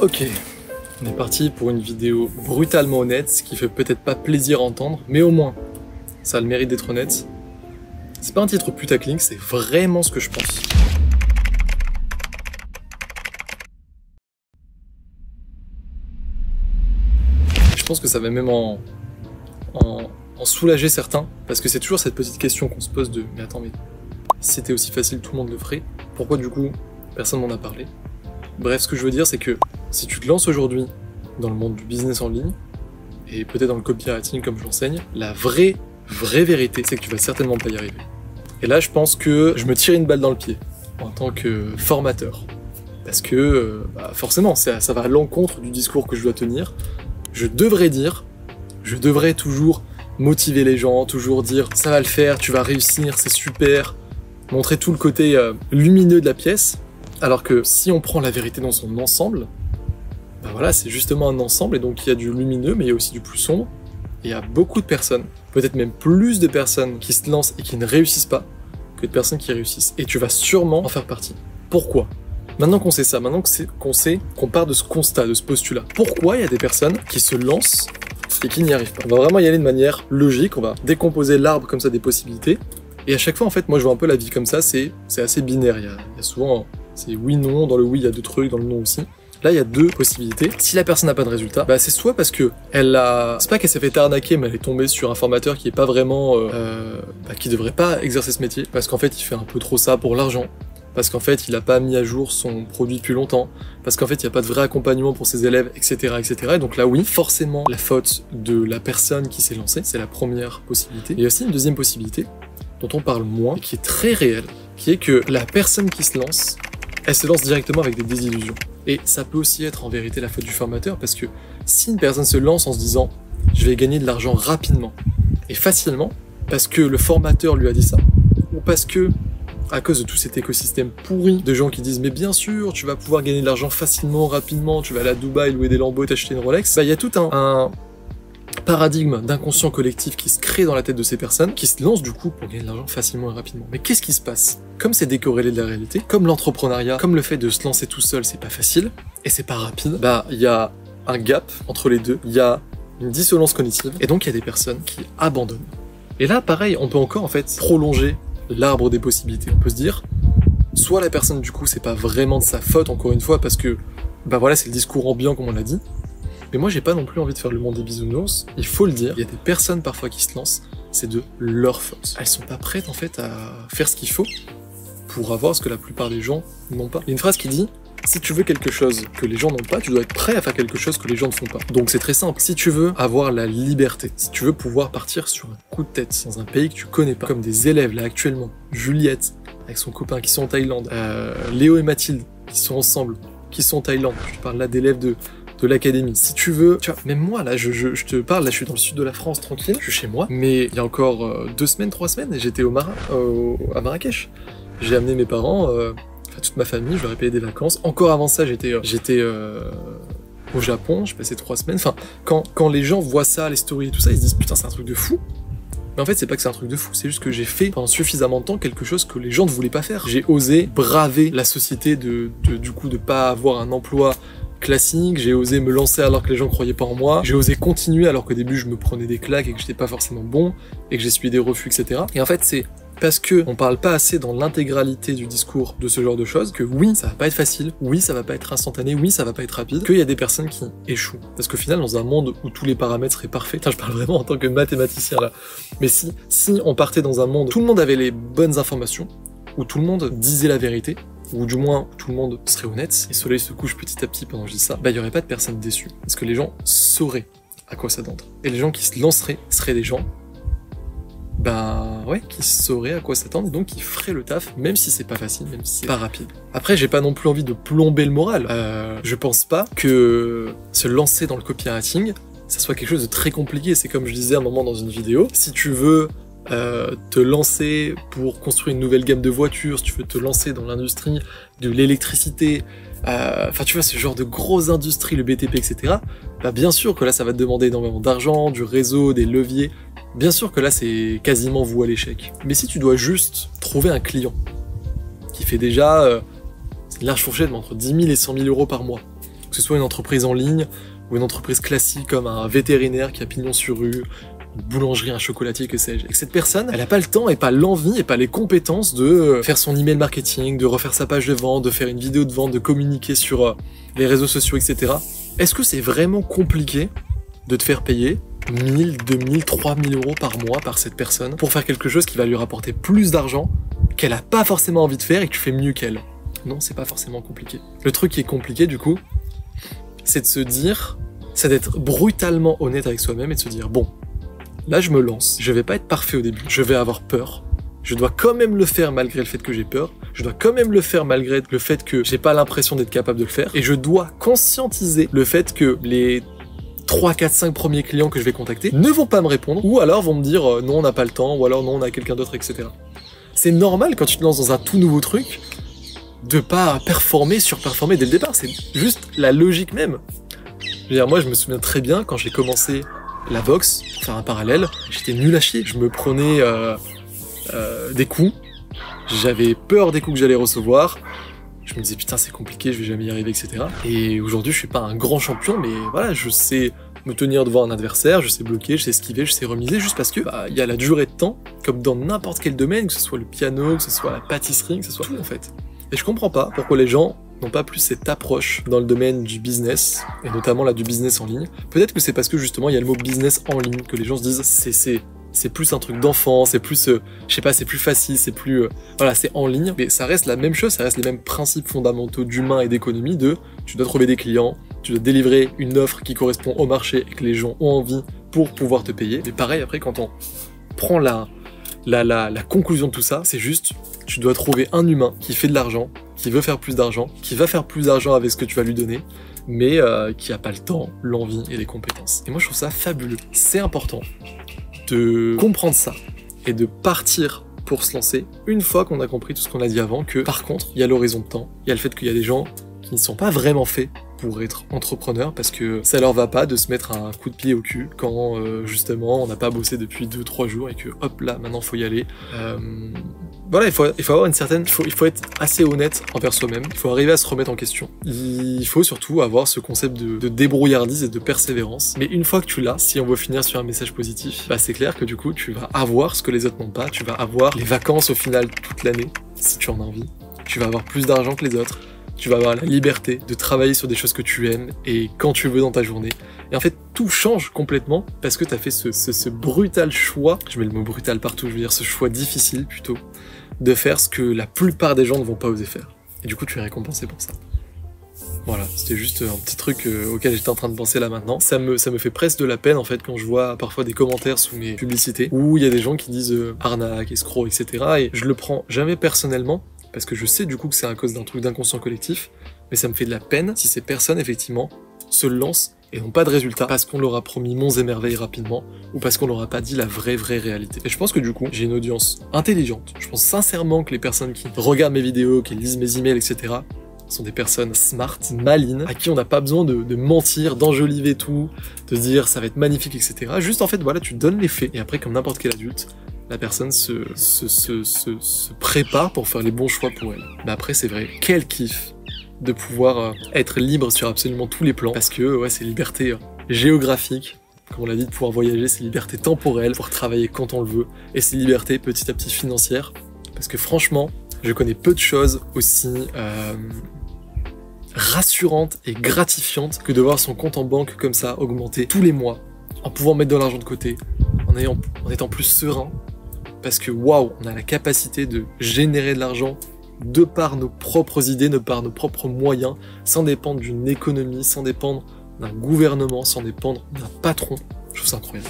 Ok, on est parti pour une vidéo brutalement honnête, ce qui fait peut-être pas plaisir à entendre, mais au moins, ça a le mérite d'être honnête. C'est pas un titre putaclic, c'est vraiment ce que je pense. Je pense que ça va même en soulager certains, parce que c'est toujours cette petite question qu'on se pose de « mais attends, mais si c'était aussi facile, tout le monde le ferait, pourquoi du coup, personne m'en a parlé ?» Bref, ce que je veux dire, c'est que si tu te lances aujourd'hui dans le monde du business en ligne, et peut-être dans le copywriting comme je l'enseigne, la vraie vérité, c'est que tu vas certainement pas y arriver. Et là, je pense que je me tire une balle dans le pied, en tant que formateur. Parce que, forcément, ça va à l'encontre du discours que je dois tenir. Je devrais toujours motiver les gens, toujours dire « ça va le faire, tu vas réussir, c'est super », montrer tout le côté lumineux de la pièce, alors que si on prend la vérité dans son ensemble, voilà, c'est justement un ensemble, et donc il y a du lumineux, mais il y a aussi du plus sombre, et il y a beaucoup de personnes, peut-être même plus de personnes qui se lancent et qui ne réussissent pas, que de personnes qui réussissent, et tu vas sûrement en faire partie. Pourquoi ? Maintenant qu'on sait ça, maintenant qu'on part de ce constat, de ce postulat, pourquoi il y a des personnes qui se lancent et qui n'y arrivent pas? On va vraiment y aller de manière logique, on va décomposer l'arbre comme ça des possibilités, et à chaque fois, en fait, moi je vois un peu la vie comme ça, c'est assez binaire, il y a souvent, c'est oui-non, dans le oui il y a deux trucs, dans le non aussi. Là, il y a deux possibilités. Si la personne n'a pas de résultat, c'est soit parce que c'est pas qu'elle s'est fait arnaquer, mais elle est tombée sur un formateur qui est pas vraiment, qui devrait pas exercer ce métier, parce qu'en fait, il fait un peu trop ça pour l'argent, parce qu'en fait, il a pas mis à jour son produit depuis longtemps, parce qu'en fait, il n'y a pas de vrai accompagnement pour ses élèves, etc., etc. Et donc là, oui, forcément, la faute de la personne qui s'est lancée, c'est la première possibilité. Il y a aussi une deuxième possibilité, dont on parle moins, et qui est très réelle, qui est que la personne qui se lance, elle se lance directement avec des désillusions. Et ça peut aussi être en vérité la faute du formateur, parce que si une personne se lance en se disant « je vais gagner de l'argent rapidement et facilement », parce que le formateur lui a dit ça, ou parce que, à cause de tout cet écosystème pourri de gens qui disent « mais bien sûr, tu vas pouvoir gagner de l'argent facilement, rapidement, tu vas aller à Dubaï, louer des Lambeaux, t'acheter une Rolex », il y a tout un paradigme d'inconscient collectif qui se crée dans la tête de ces personnes, qui se lancent du coup pour gagner de l'argent facilement et rapidement. Mais qu'est-ce qui se passe? Comme c'est décorrélé de la réalité, comme l'entrepreneuriat, comme le fait de se lancer tout seul, c'est pas facile, et c'est pas rapide, il y a un gap entre les deux, il y a une dissonance cognitive, et donc il y a des personnes qui abandonnent. Et là, pareil, on peut encore en fait prolonger l'arbre des possibilités. On peut se dire, soit la personne du coup, c'est pas vraiment de sa faute, encore une fois, parce que, voilà, c'est le discours ambiant comme on l'a dit, mais moi, j'ai pas non plus envie de faire le monde des bisounours. Il faut le dire, il y a des personnes parfois qui se lancent, c'est de leur faute. Elles sont pas prêtes en fait à faire ce qu'il faut pour avoir ce que la plupart des gens n'ont pas. Il y a une phrase qui dit « si tu veux quelque chose que les gens n'ont pas, tu dois être prêt à faire quelque chose que les gens ne font pas ». Donc c'est très simple. Si tu veux avoir la liberté, si tu veux pouvoir partir sur un coup de tête dans un pays que tu connais pas, comme des élèves là actuellement, Juliette avec son copain qui sont en Thaïlande, Léo et Mathilde qui sont ensemble, qui sont en Thaïlande, je te parle là d'élèves de l'académie. Si tu veux, tu vois, même moi là, je te parle, là je suis dans le sud de la France tranquille, je suis chez moi, mais il y a encore 2 semaines, 3 semaines, j'étais à Marrakech. J'ai amené mes parents, toute ma famille, je leur ai payé des vacances. Encore avant ça, j'étais au Japon, j'ai passé 3 semaines. Enfin, quand les gens voient ça, les stories et tout ça, ils se disent putain c'est un truc de fou. Mais en fait, c'est pas que c'est un truc de fou, c'est juste que j'ai fait pendant suffisamment de temps quelque chose que les gens ne voulaient pas faire. J'ai osé braver la société du coup de pas avoir un emploi classique, j'ai osé me lancer alors que les gens croyaient pas en moi, j'ai osé continuer alors qu'au début je me prenais des claques et que j'étais pas forcément bon, et que j'essuyais des refus, etc. Et en fait, c'est parce que on parle pas assez dans l'intégralité du discours de ce genre de choses, que oui, ça va pas être facile, oui, ça va pas être instantané, oui, ça va pas être rapide, qu'il y a des personnes qui échouent. Parce qu'au final, dans un monde où tous les paramètres seraient parfaits, je parle vraiment en tant que mathématicien là, mais si on partait dans un monde où tout le monde avait les bonnes informations, où tout le monde disait la vérité, ou du moins tout le monde serait honnête, et le soleil se couche petit à petit pendant que je dis ça, il y aurait pas de personnes déçues. Parce que les gens sauraient à quoi s'attendre. Et les gens qui se lanceraient seraient des gens, qui sauraient à quoi s'attendre, et donc qui feraient le taf, même si c'est pas facile, même si c'est pas rapide. Après, j'ai pas non plus envie de plomber le moral. Je pense pas que se lancer dans le copywriting, ça soit quelque chose de très compliqué. C'est comme je disais à un moment dans une vidéo, si tu veux te lancer pour construire une nouvelle gamme de voitures, si tu veux te lancer dans l'industrie de l'électricité, tu vois, ce genre de grosses industries, le BTP, etc., bien sûr que là, ça va te demander énormément d'argent, du réseau, des leviers. Bien sûr que là, c'est quasiment voué à l'échec. Mais si tu dois juste trouver un client qui fait déjà une large fourchette entre 10 000 et 100 000 euros par mois, Que ce soit une entreprise en ligne ou une entreprise classique comme un vétérinaire qui a pignon sur rue, une boulangerie, un chocolatier, que sais-je. Et que cette personne, elle n'a pas le temps et pas l'envie et pas les compétences de faire son email marketing, de refaire sa page de vente, de faire une vidéo de vente, de communiquer sur les réseaux sociaux, etc. Est-ce que c'est vraiment compliqué de te faire payer 1000, 2000, 3000 euros par mois par cette personne pour faire quelque chose qui va lui rapporter plus d'argent qu'elle a pas forcément envie de faire et que tu fais mieux qu'elle? Non, c'est pas forcément compliqué. Le truc qui est compliqué, du coup, c'est de se dire, c'est d'être brutalement honnête avec soi-même et de se dire, bon, là, je me lance. Je vais pas être parfait au début. Je vais avoir peur. Je dois quand même le faire malgré le fait que j'ai peur. Je dois quand même le faire malgré le fait que j'ai pas l'impression d'être capable de le faire. Et je dois conscientiser le fait que les 3, 4, 5 premiers clients que je vais contacter ne vont pas me répondre. Ou alors vont me dire non, on n'a pas le temps. Ou alors non, on a quelqu'un d'autre, etc. C'est normal quand tu te lances dans un tout nouveau truc de pas performer, surperformer dès le départ. C'est juste la logique même. Je veux dire, moi, je me souviens très bien quand j'ai commencé la boxe, pour faire un parallèle, j'étais nul à chier. Je me prenais des coups, j'avais peur des coups que j'allais recevoir, je me disais putain c'est compliqué, je vais jamais y arriver, etc. Et aujourd'hui je suis pas un grand champion, mais voilà, je sais me tenir devant un adversaire, je sais bloquer, je sais esquiver, je sais remiser, juste parce que il y a la durée de temps, comme dans n'importe quel domaine, que ce soit le piano, que ce soit la pâtisserie, que ce soit tout en fait. Et je comprends pas pourquoi les gens n'ont pas plus cette approche dans le domaine du business, et notamment là du business en ligne. Peut-être que c'est parce que justement il y a le mot business en ligne, que les gens se disent c'est plus un truc d'enfant, c'est plus, je sais pas, c'est plus facile, c'est plus, voilà, c'est en ligne, mais ça reste la même chose, ça reste les mêmes principes fondamentaux d'humain et d'économie de, tu dois trouver des clients, tu dois délivrer une offre qui correspond au marché et que les gens ont envie pour pouvoir te payer. Et pareil, après, quand on prend la conclusion de tout ça, c'est juste, tu dois trouver un humain qui fait de l'argent, qui veut faire plus d'argent, qui va faire plus d'argent avec ce que tu vas lui donner, mais qui a pas le temps, l'envie et les compétences. Et moi, je trouve ça fabuleux. C'est important de comprendre ça et de partir pour se lancer une fois qu'on a compris tout ce qu'on a dit avant, que par contre, il y a l'horizon de temps, il y a le fait qu'il y a des gens qui ne sont pas vraiment faits pour être entrepreneurs parce que ça leur va pas de se mettre un coup de pied au cul quand justement on n'a pas bossé depuis 2-3 jours et que hop là, maintenant faut y aller. Voilà, il faut avoir une certaine, il faut être assez honnête envers soi-même, il faut arriver à se remettre en question. Il faut surtout avoir ce concept de débrouillardise et de persévérance. Mais une fois que tu l'as, si on veut finir sur un message positif, bah c'est clair que du coup tu vas avoir ce que les autres n'ont pas, tu vas avoir les vacances au final toute l'année, si tu en as envie. Tu vas avoir plus d'argent que les autres, tu vas avoir la liberté de travailler sur des choses que tu aimes et quand tu veux dans ta journée. Et en fait, tout change complètement parce que tu as fait ce brutal choix, je mets le mot brutal partout, je veux dire ce choix difficile plutôt, de faire ce que la plupart des gens ne vont pas oser faire. Et du coup, tu es récompensé pour ça. Voilà, c'était juste un petit truc auquel j'étais en train de penser là maintenant. Ça me fait presque de la peine en fait quand je vois parfois des commentaires sous mes publicités où il y a des gens qui disent arnaque, escroc, etc. Et je le prends jamais personnellement parce que je sais du coup que c'est à cause d'un truc d'inconscient collectif, mais ça me fait de la peine si ces personnes effectivement se lancent et n'ont pas de résultat parce qu'on leur a promis monts et merveilles rapidement ou parce qu'on leur a pas dit la vraie réalité. Et je pense que du coup, j'ai une audience intelligente. Je pense sincèrement que les personnes qui regardent mes vidéos, qui lisent mes emails, etc. sont des personnes smart, malines, à qui on n'a pas besoin de mentir, d'enjoliver tout, de dire ça va être magnifique, etc. Juste en fait, voilà, tu donnes les faits. Et après, comme n'importe quel adulte, la personne se prépare pour faire les bons choix pour elle. Mais après, c'est vrai, quel kiff de pouvoir être libre sur absolument tous les plans, parce que ouais, c'est liberté géographique, comme on l'a dit, de pouvoir voyager, c'est liberté temporelle, pouvoir travailler quand on le veut, et c'est liberté petit à petit financière, parce que franchement, je connais peu de choses aussi rassurantes et gratifiantes que de voir son compte en banque comme ça augmenter tous les mois, en pouvant mettre de l'argent de côté, en étant plus serein, parce que waouh, on a la capacité de générer de l'argent de par nos propres idées, de par nos propres moyens, sans dépendre d'une économie, sans dépendre d'un gouvernement, sans dépendre d'un patron. Je trouve ça incroyable.